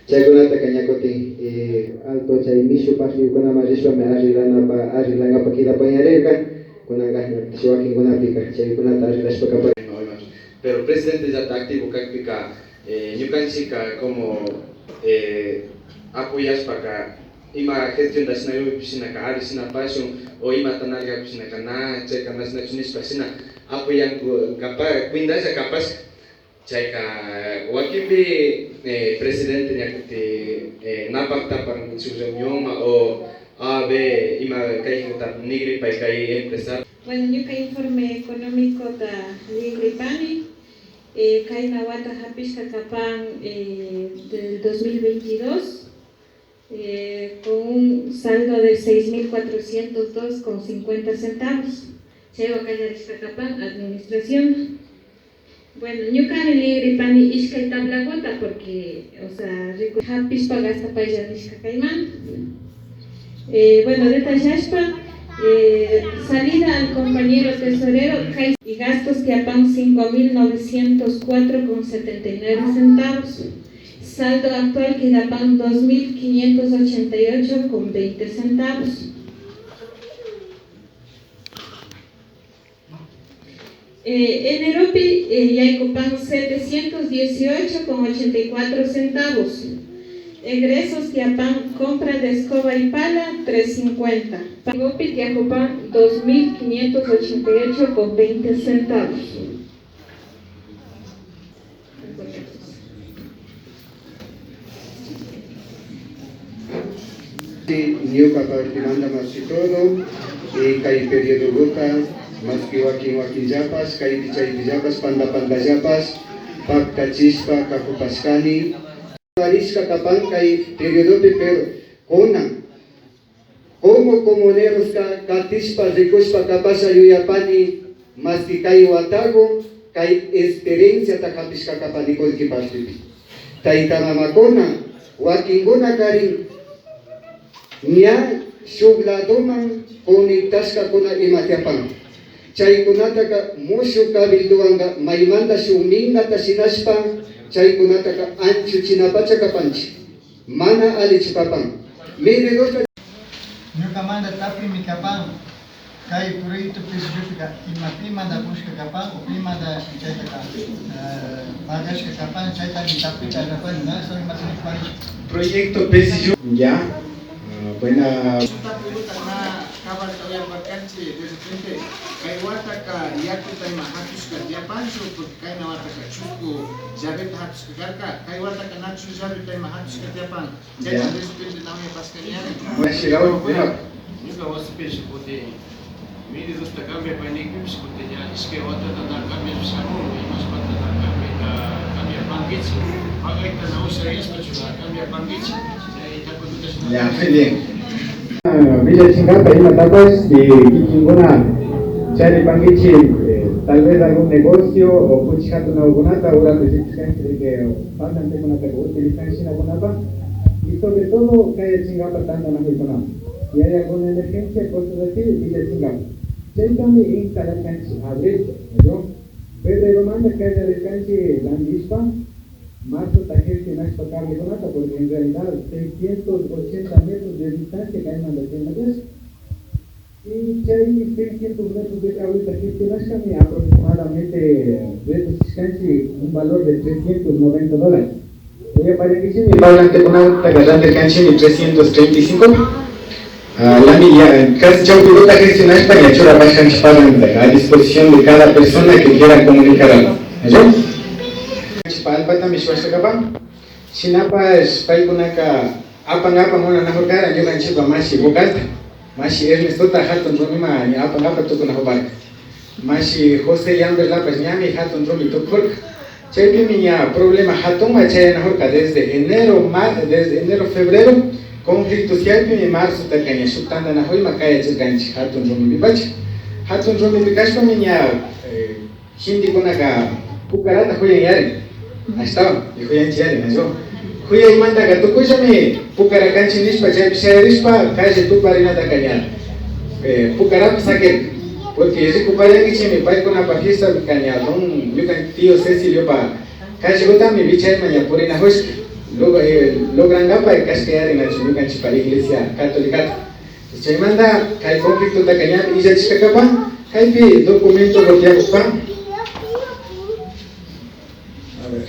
Chaykunata kañakutin alto chay mishu pasuyukuna marishpami arreglanapa kidapañarirka kunanqa shiwakinkunapika chaykunata arreglashpa kapak. Pero presidente ya está activo kakpika ñukanchika como apoyashpaka ima gestión dasinayo pishinaka ari sina pasión o ima tanalga pishinaka na chayka nasinachunispa sina apoyan kapaz cuindasha kapaz chayka wakimbi presidente ñakuti napaktapan su reunión o AB ima kaykuta nigri pay kay empresario. Bueno, ñuka informe económico da Ligripani, Kaina Wata Japishka Kapan del 2022, con un saldo de 6.402,50 centavos. Cheva Kayarishka Kapan, administración. Bueno, ñuka Ligripani Ishka tabla Wata porque, o sea, rico Japishpa gasta Payanishka Kaiman. Bueno, detallashpa. Salida al compañero tesorero y gastos que apan 5.904,79 centavos. Saldo actual que apan 2.588,20 centavos. Eneropi Yaicopan 718,84 centavos. Egresos Tiapan, compra de escoba y pala, 350. Pagopi Tiapan, 2.588,20 centavos. Niuka partimanda más y todo, y kai periodo gota, más que wakin yapas, kai pichay yapas, panda yapas, pak kachispa, kakupaskani. Arishka Kapan kay periodo pero kona como comuneros katishpa rikushpa kapasa yuyapani mas que kay watago kay experiencia ta kapishka kapani kolki paspi taita mamakona wakingona karin nya shugladoman konitashka kona imatiapan chay kunata ka mushu kabilduanga maimanda shuminga tashinashpa chay kunata ka anchu chinapacha kapanchi mana alichu kapan mire dos ñuka manda tapi mi kapan kay proyecto presidente imati manda busca kapan o manda chayta pagashka kapan chayta mi tapi kapan na soy más proyecto PSU ya buena kabar kaya vacancy de repente kay wata ka yaku tay mahatus ka diapancho porque kay na wata ka chuko jabet hatus ka karka kay wata ka nachu jabet tay mahatus ka diapan jay de repente na me pascaniare mas chegou nunca você peixe poder mire dos ta cambia para nem que se poder iske wata da cambia samu e mas wata da cambia pangichi pagai ta na usa es para chugar cambia pangichi ya muy bien Villa Chingapa y Matapas y Kichingona Chari Pangichi tal vez algún negocio o puchando una ogunata ahora que se de que pasan de una utilizan China Gunapa y sobre todo que hay Chingapa tanto na Huitona y hay alguna emergencia cosas así Villa Chingapa Chentami en cada cancha abre yo pero manda que haya descanse la misma más otra gente más tocable con esta porque en realidad 680 metros de distancia que hay en la tienda y que hay 600 metros de ahorita gente más que aproximadamente de distancia un valor de $390 voy a parar que si me pagan con una garante cancha de 335 la milla casi ya puedo gestionar España yo la baja a disposición de cada persona que quiera comunicar algo ¿no? Palpata miswasa ka ba? Sinapas paikunaka apa muna na hokara nyo kan chiba mashi bukata mashi Ernesto ta hatun rumima ni apa to na hobak mashi Jose Yamber la pues nyami hatun rumi to kol chepi minya problema hatun ma chay na horka desde enero febrero conflicto siapi mi marzo ta kanya shutanda na hoy makaya chiganchi hatun rumi bach hatun rumi bikashpa minya hindi kunaka kukarata hoy yari Ahí está, dijo ya en Chile, ¿no? Cuya y manda que tú cúchame, pucara canchi nispa, chay rispa, calle tu parina ta cañar. Pucara saque, porque ese cupaya que me pai con la pajista de cañar, yo can tío Cecilio pa, calle gota mi bicha maña por ina hoy, logran gapa y casquear en la chumucanchi para la iglesia católica. Se manda que conflicto tacaña y ya chica capa, que documento lo que hago pa. A ver.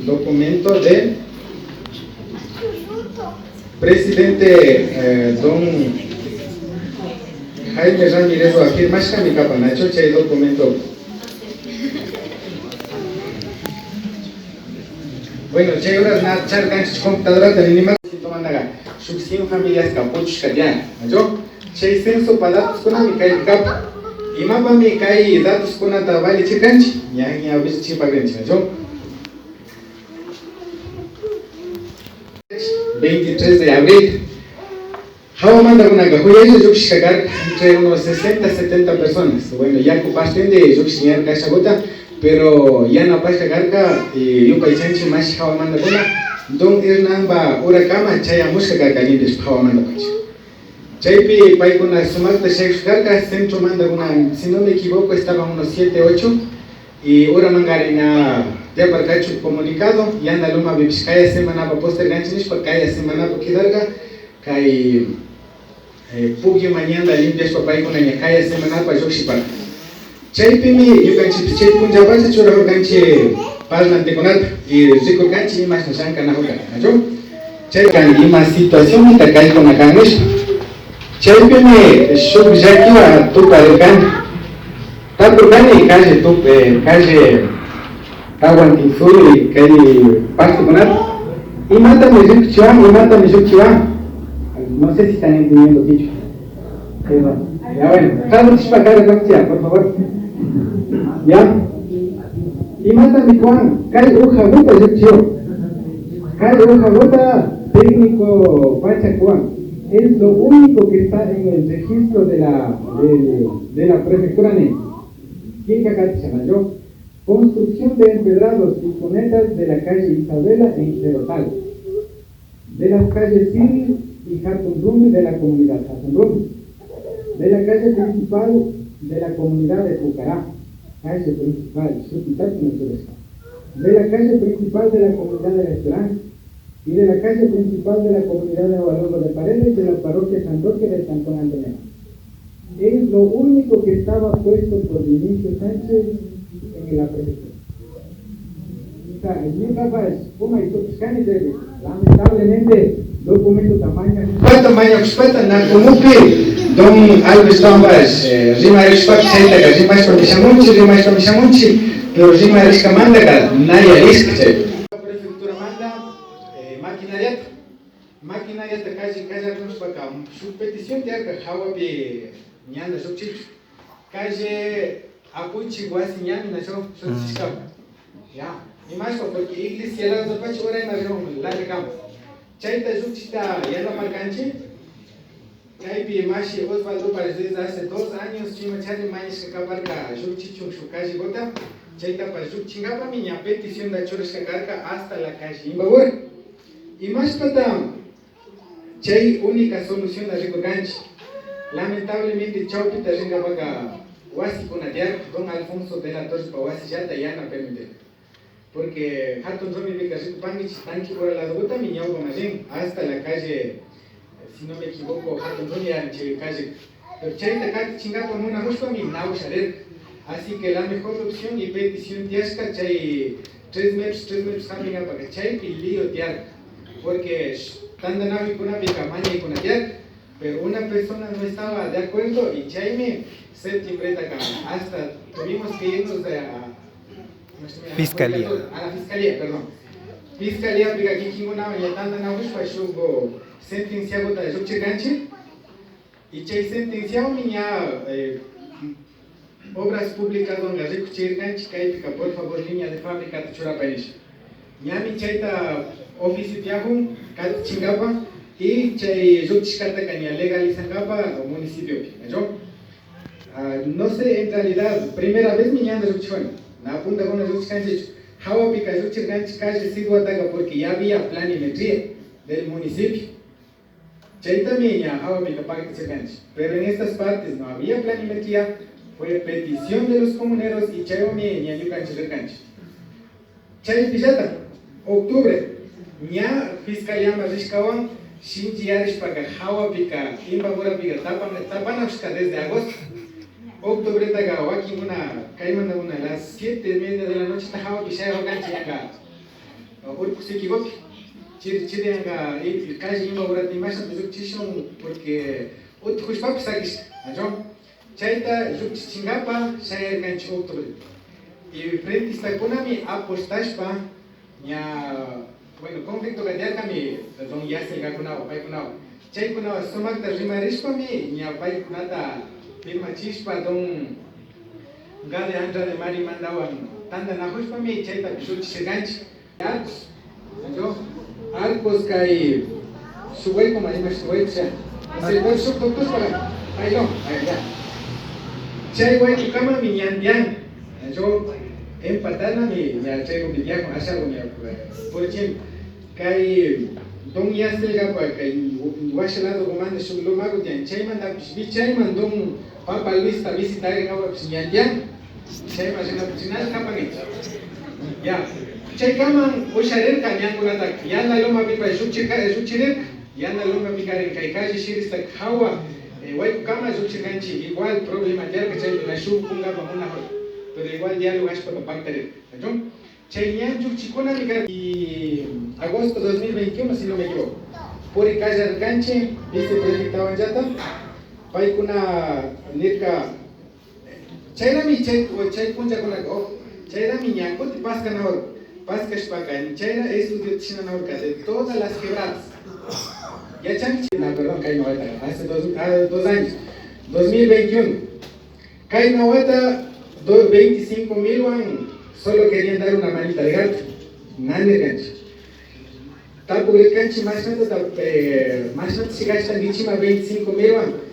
Documento de presidente don Jaime Ramírez o afirma que mi capa nacho che documento. Bueno, che horas na charcan computadora de anima mandaga subsin familias capuchos kadian ajo che censo para datos kuna mi kai cap imapa mi kai datos kuna tabali chikanchi nya bis chipa grenchi ajo 23 de abril Hawa manda una gajuya yo shigar entre unos 60-70 personas. Bueno, ya ocupaste de yo shigar casa gota, pero ya no pasa garca y yo paisanchi más hawa manda una. Don Hernán ba ora kama chaya muska gargani des hawa manda pacha. Chaypi pai con la sumarta garca centro manda una, si no me equivoco estaba unos 7-8 y ora mangarina ya barcacho comunicado y anda luma bibiscaya semana pa poster ganchinis pa kaya semana pa kidarga kai pugi mañana limpias papay con la kaya semana pa jokshipa chaypi mi yo ganchi chay punja basa chura ganchi parlamente con alta y rico ganchi más no sanka na hoka ajo chay kan ima situación mi takai con la kanish chaypi mi shub jakiwa tu parekan tanto gani calle Tawan Tinsuri, que pasto con alto. Y mata mi Yukchiwan. No sé si están entendiendo dicho. Ya bueno, cada chispacare doctia, por favor. Ya. Y mata mi Juan, calle Uja Gota Yukchio. Calle Uja Gota, técnico Pachacuán. Es lo único que está en el registro de la prefectura NE. ¿Quién cacate se yo? Construcción de empedrados y cunetas de la calle Isabela en Cerotal, de las calles Civil y Hatunrumi de la comunidad Hatunrumi, de la calle principal de la comunidad de Pucará, calle principal, de la calle principal de la comunidad de la Esperanza y de la calle principal de la comunidad de Avalongo de Paredes y de la parroquia San Roque del Cantón Antonio. Es lo único que estaba puesto por Vinicio Sánchez en la prefectura. Lamentablemente, documento tamaño. ¿Cuánto tamaño experta na comupi? Don Alves Tombas, rima experta que rima experta pero rima experta que nadie riske. La prefectura manda maquinaria de calle nos para su petición de que hawa bi ñanda subchich calle Apuchi guasi ñami na so chiskapa. Ya, y más porque iglesia la do pachi ora na rom la de campo. Chaita subchita ya no marcanchi. Caipi mashi Osvaldo para desde hace 2 años chima chari mañes que cabarca subchichu su calle gota. Chaita para subchingapa miña petición de chores que carga hasta la calle Imbabur. Y más para chay única solución de recoganchi. Lamentablemente chaupita renga vaga Wasi con Adiar, don Alfonso de la Torre Pawasi ya no permite. Porque Hatton Romi de Casico Pangich, Tanki por la Dogota, Miñao Bonajén, hasta la calle, si no me equivoco, Hatton Romi en calle. Pero Chaita Kat Chingapa Mona Ruspa, mi Nau Sharer. Así que la mejor opción y petición tiasca, Chay 3 metros, Hamina para Chay y lío Tiar. Porque Tanda Navi con una Maña y con Adiar, pero una persona no estaba de acuerdo y Chaime. Septiembre hasta tuvimos que irnos a la fiscalía, perdón. Fiscalía, porque aquí Kinguna ya tanda na busca shugo sentenciado de Yuchiganchi y chay sentenciado miña obras públicas donde rico chirganchi caipica por favor línea de fábrica de Churapaish. Ñami chayta oficio tiago kat chingapa y chay Yuchikata caña legalizangapa o municipio, ¿no? No sé, en realidad, primera vez mi ñanda Ruchwan, na punta con los canchos, Hawa pica Ruchirganch calle Sidwataga porque ya había planimetría del municipio. Chay también ya Hawa pica parque Chirganch, pero en estas partes no había planimetría, fue petición de los comuneros y Chay mi ña Yucanch Chirganch. Chay Pillata, octubre, ña fiscalía Rishkawan, Shinji Yarishpaka, Hawapika, Imbabura Pika, Tapanavska desde agosto. Octubre taga wakin una caimanda una a las 7:30 de la noche tajawa pisaya wakanchi yanga urku se equivoque chiri yanga el calle Imbabura timasha tuzukchishon porque otro juicio sakis ajon chaita chingapa shayar ganchi octubre y frente está kunami apostashpa ña bueno conflicto gadiarka mi don yasel gakunao pai kunao chay kunao somakta rimarishpa mi ña pai kunata firma chispa don gade anja de mari mandawan tanda na hospa mi chaita pishuchi seganchi arcos yo arcos kai suway como ahí me suway sea hace dos subdoctos para ahí no ahí ya chay guay tu cama mi ñandian yo empatana mi ya chay mi viajo hacia mi por ejemplo kai don yasel ga kai washalado comando sublo mago yan chay manda bi chay mandon Papa Luis está visitar en agua psiñandian. Chay masina psinal kapangit. Ya. Chay kaman usharer kanyan kulata. Yan na loma pipa suchirer. Yan na loma pikaren kai kaji shirista hawa. Wai kama suchiganchi igual problema ya que chay na shu kunga pa una hora. Pero igual diálogo es para pactar. ¿No? Chay nyan chikona mikar y agosto 2021 si no me equivoco. Por el calle Arcanche, dice proyectado en Yata. Pai kuna nirka chaira mi chay punja kuna go chaira mi ñanco te pasca na hora pasca shpaka ni chaira es de china na hora de todas las quebradas ya chanchi na perdón kai no hace 2 años 2021 kai no wata 25,000 wan solo querían dar una manita de gato nane ganchi tapo el canchi más nada si gastan dichima 25,000 wan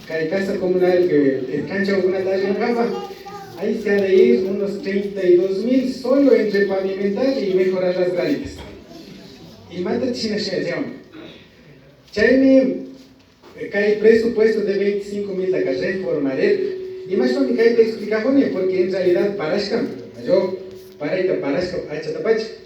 Cada casa comunal que el cancha una talla en Java, ahí se ha de ir unos 32,000 solo entre pavimentar y mejorar las garitas. Y mata china shayam. Chaime cae presupuesto de 25,000 de carrera formaré. Y más no me cae de explicaciones porque en realidad parashkam, yo para esta parashkam, achatapacha.